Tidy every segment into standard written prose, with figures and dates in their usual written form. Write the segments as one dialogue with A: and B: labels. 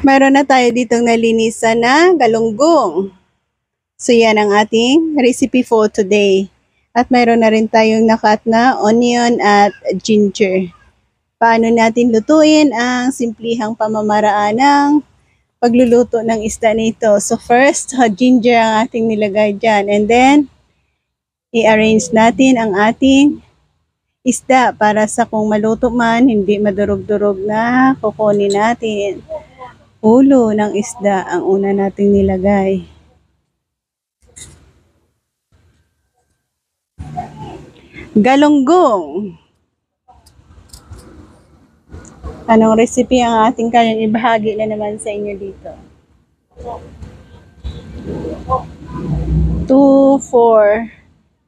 A: Mayroon na tayo ditong nalinisan na galunggong. So yan ang ating recipe for today. At mayroon na rin tayong nakat na onion at ginger. Paano natin lutuin ang simplihang pamamaraan ng pagluluto ng isda nito. So first, ginger ang ating nilagay dyan. And then, i-arrange natin ang ating isda para sa kung maluto man, hindi madurog-durog na kukunin natin. Ulo ng isda ang una nating nilagay. Galunggong. Anong recipe ang ating kayang ibahagi na naman sa inyo dito? 2, 4,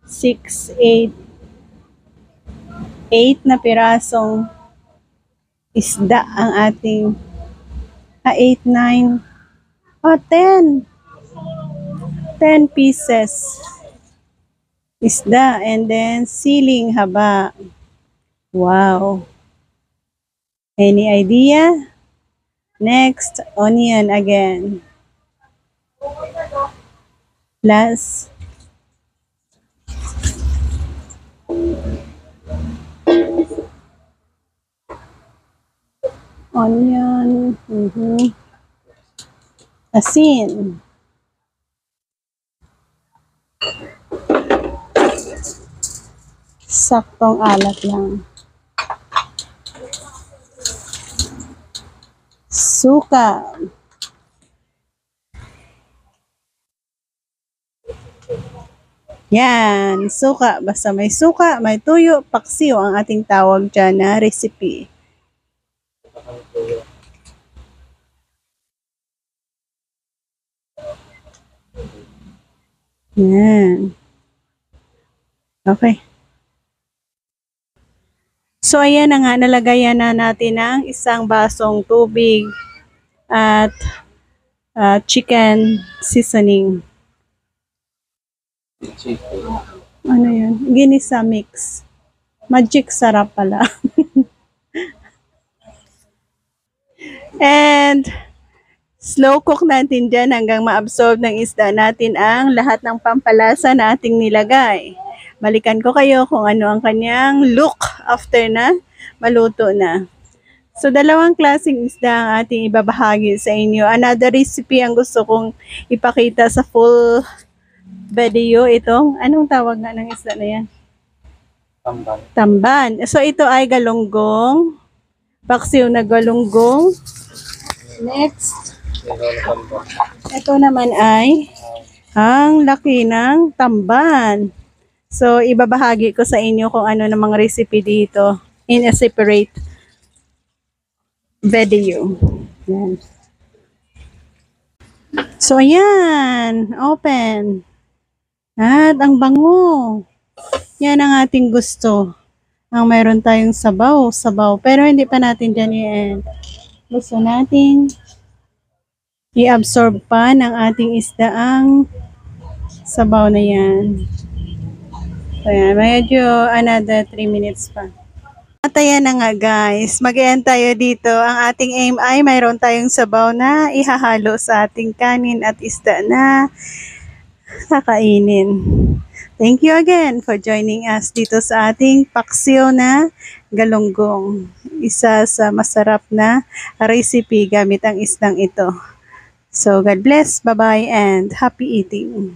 A: 6, 8. 8 na pirasong isda ang ating 8, 9, 10. 10 pieces isda and then siling haba. Wow. Any idea? Next, onion again. Plus onion, asin. Saktong alat lang. Suka. Yan, suka. Basta may suka, may tuyo, paksiw ang ating tawag dyan na recipe. Yan. Okay. So, ayan na nga, nalagayan na natin ang isang basong tubig at chicken seasoning. Ano yun? Ginisa mix. Magic sarap pala. And slow cook natin dyan hanggang ma-absorb ng isda natin ang lahat ng pampalasa na ating nilagay. Balikan ko kayo kung ano ang kanyang look after na maluto na. So, dalawang klaseng isda ang ating ibabahagi sa inyo. Another recipe ang gusto kong ipakita sa full video. Itong, anong tawag nga ng isda na yan?
B: Tamban.
A: Tamban. So, ito ay galunggong. Paksiw na galunggong. Next. Ito naman ay ang laki ng tamban. So, ibabahagi ko sa inyo kung ano namang recipe dito in a separate video. Yan. So, ayan. Open. At ang bango. Yan ang ating gusto. Ang mayroon tayong sabaw. Pero hindi pa natin dyan i-end. Gusto nating i-absorb pa ng ating isda ang sabaw na yan. So, yan. Medyo another 3 minutes pa. At ayan na nga guys, mag-end tayo dito. Ang ating aim ay mayroon tayong sabaw na ihahalo sa ating kanin at isda na kakainin. Thank you again for joining us dito sa ating paksiw na galunggong. Isa sa masarap na recipe gamit ang isdang ito. So God bless, bye-bye and happy eating.